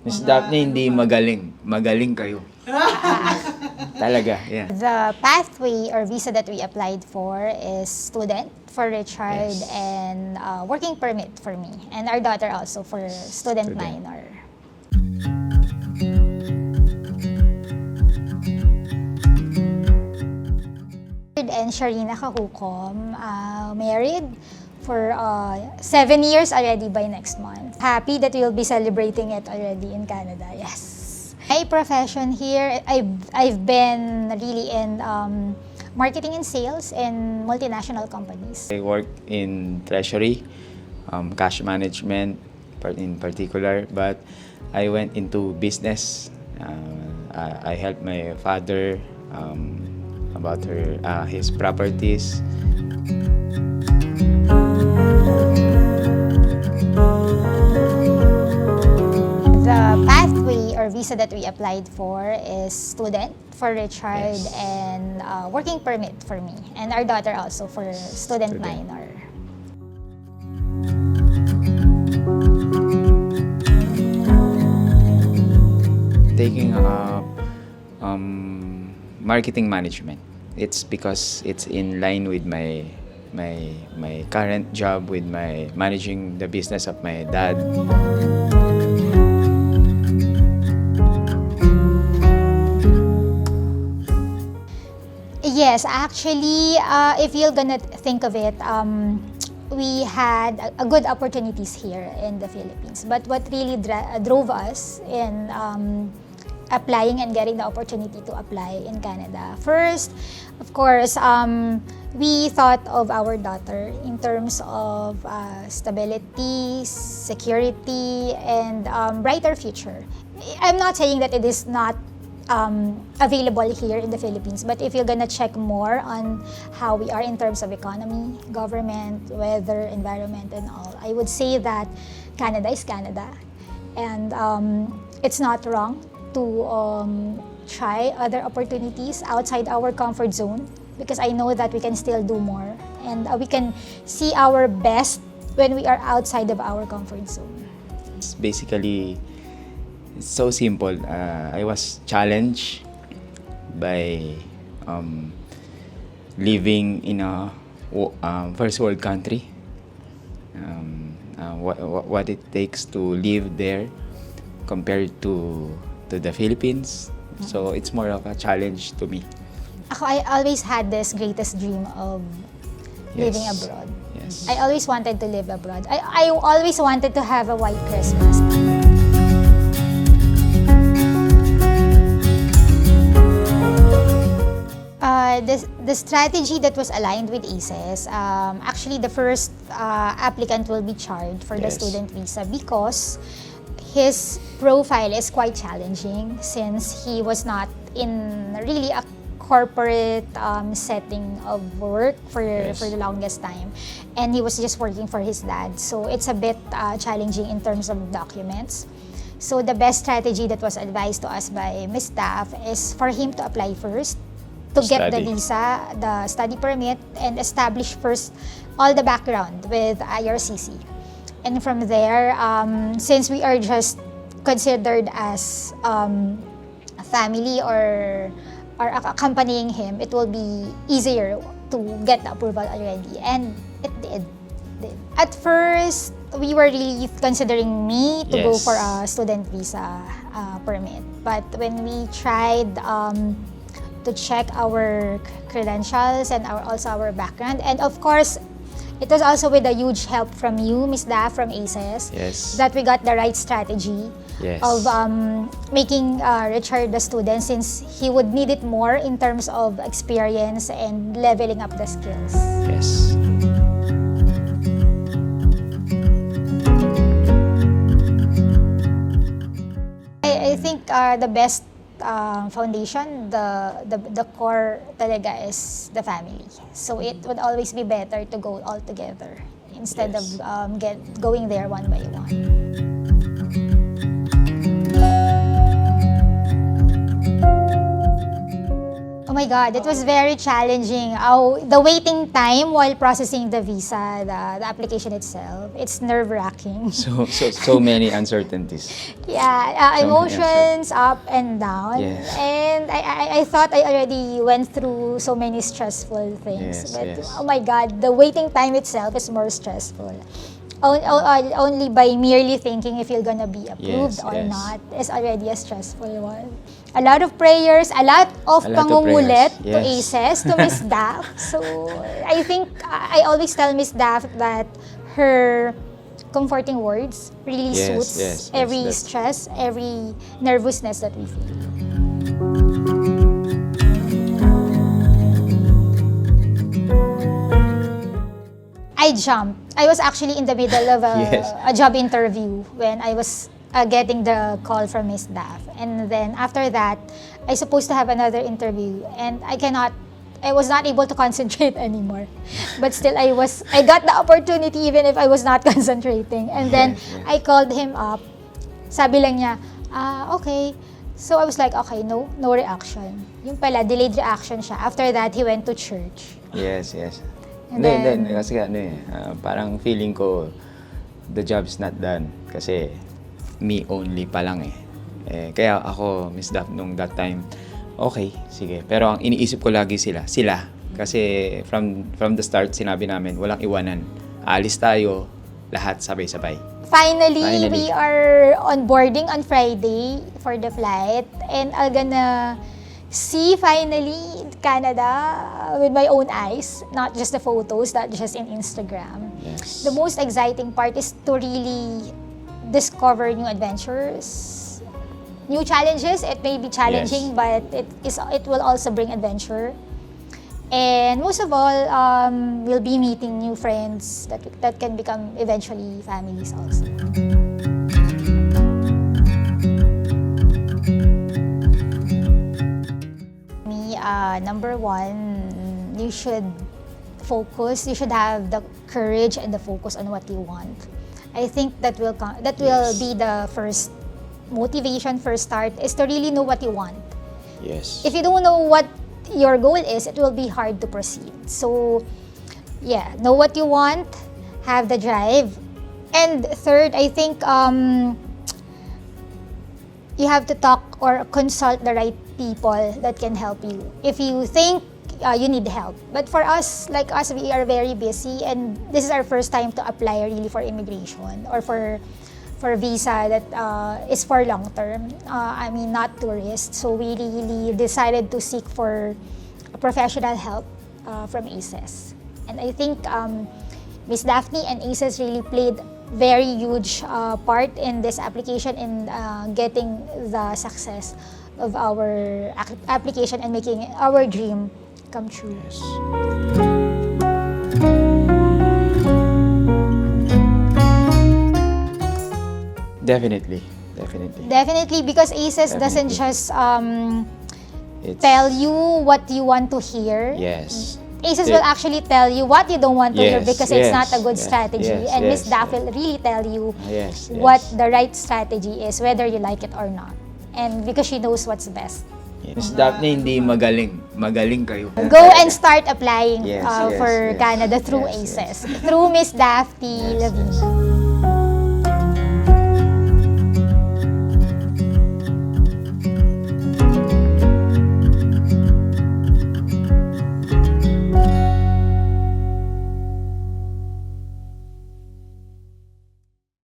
Miss Daphne, hindi magaling. Magaling kayo. Talaga, yeah. The pathway or visa that we applied for is student for Chard Yes. and working permit for me. And our daughter also for student minor. And Sharina Kahukom, married for 7 years already by next month. Happy that we'll be celebrating it already in Canada, yes. My profession here, I've been really in marketing and sales in multinational companies. I work in treasury, cash management in particular, but I went into business. I helped my father about his properties. The pathway or visa that we applied for is student for Chard Yes. and working permit for me. And our daughter also for student minor. Taking up marketing management. It's because it's in line with my current job with my managing the business of my dad. Yes, actually, if you're gonna think of it, we had a good opportunities here in the Philippines. But what really drove us in applying and getting the opportunity to apply in Canada, first, of course, we thought of our daughter in terms of stability, security, and brighter future. I'm not saying that it is not available here in the Philippines. But if you're gonna check more on how we are in terms of economy, government, weather, environment, and all, I would say that Canada is Canada. And it's not wrong to try other opportunities outside our comfort zone, because I know that we can still do more. And we can see our best when we are outside of our comfort zone. It's basically, it's so simple. I was challenged by living in a first world country. What it takes to live there compared to the Philippines. So it's more of a challenge to me. I always had this greatest dream of living Yes. abroad. Yes. I always wanted to live abroad. I always wanted to have a white Christmas. The strategy that was aligned with ACES, actually the first applicant will be Chard for the Yes. student visa because his profile is quite challenging since he was not in really a corporate setting of work for the longest time, and he was just working for his dad. So it's a bit challenging in terms of documents. So the best strategy that was advised to us by Ms. Staff is for him to apply first to get the Study. visa, the study permit, and establish first all the background with IRCC. And from there, since we are just considered as a family or accompanying him, it will be easier to get the approval already. And it did. At first, we were really considering me to go Yes. for a student visa permit. But when we tried to check our credentials and also our background, and of course, it was also with a huge help from you, Ms. Da, from ACES, Yes. that we got the right strategy Yes. of making Richard the student, since he would need it more in terms of experience and leveling up the skills. Yes. I think the best foundation, the core talaga is the family. So it would always be better to go all together instead Yes. of going there one by one. Oh my God, it was very challenging. The waiting time while processing the visa, the application itself, it's nerve-wracking. So many uncertainties. Yeah, So many emotions up and down. Yes. And I thought I already went through so many stressful things. Yes, But yes. oh my God, the waiting time itself is more stressful. Only by merely thinking if you're gonna be approved Yes, or yes. not is already a stressful one. A lot of prayers, a lot of A lot of pangungulit prayers, to yes. ACES, to Miss Daph. So I think I always tell Miss Daph that her comforting words really Yes, suits yes, yes, every that's- stress, every nervousness that we feel. I jumped. I was actually in the middle of Yes. a job interview when I was getting the call from Miss Daph. And then after that, I supposed to have another interview, and I was not able to concentrate anymore. But still, I got the opportunity even if I was not concentrating. And then Yes, yes. I called him up. Sabi lang niya, okay. So I was like, okay, no reaction. Yung pala, delayed reaction siya. After that, he went to church. Yes, yes. And Then, then- kasi parang feeling ko, the job's not done. Kasi, me only pa lang kaya ako, Miss Daph, nung that time, okay, sige. Pero ang iniisip ko lagi sila. Kasi from the start, sinabi namin, walang iwanan. Aalis tayo, lahat sabay-sabay. Finally, we are onboarding on Friday for the flight, and I'm gonna see finally Canada with my own eyes, not just the photos, not just in Instagram. Yes. The most exciting part is to really discover new adventures, new challenges. It may be challenging, Yes. but it will also bring adventure. And most of all, we'll be meeting new friends that can become eventually families also. Me, number one, you should focus. You should have the courage and the focus on what you want. I think that will Yes. be the first motivation, first start, is to really know what you want. Yes. If you don't know what your goal is, it will be hard to proceed. So, yeah, know what you want, have the drive. And third, I think you have to talk or consult the right people that can help you. If you think you need help. But for us, like us, we are very busy, and this is our first time to apply really for immigration or for visa that is for long term. I mean, not tourist. So we really decided to seek for professional help from ACES. And I think Miss Daphne and ACES really played very huge part in this application in getting the success of our application and making our dream come true. Yes. Definitely. Definitely, because ACES doesn't Definitely. just It's, tell you what you want to hear. Yes. ACES It- will actually tell you what you don't want to hear Yes, because it's yes, not a good yes, strategy. yes, And Miss yes, Daphne yes. will really tell you Yes. what the right strategy is, whether you like it or not. And because she knows what's best. Miss Daphne, hindi magaling. Magaling kayo. Go and start applying Yes, for yes, yes. Canada through Yes, ACES. Through Miss Daphne Yes, Lavina. yes.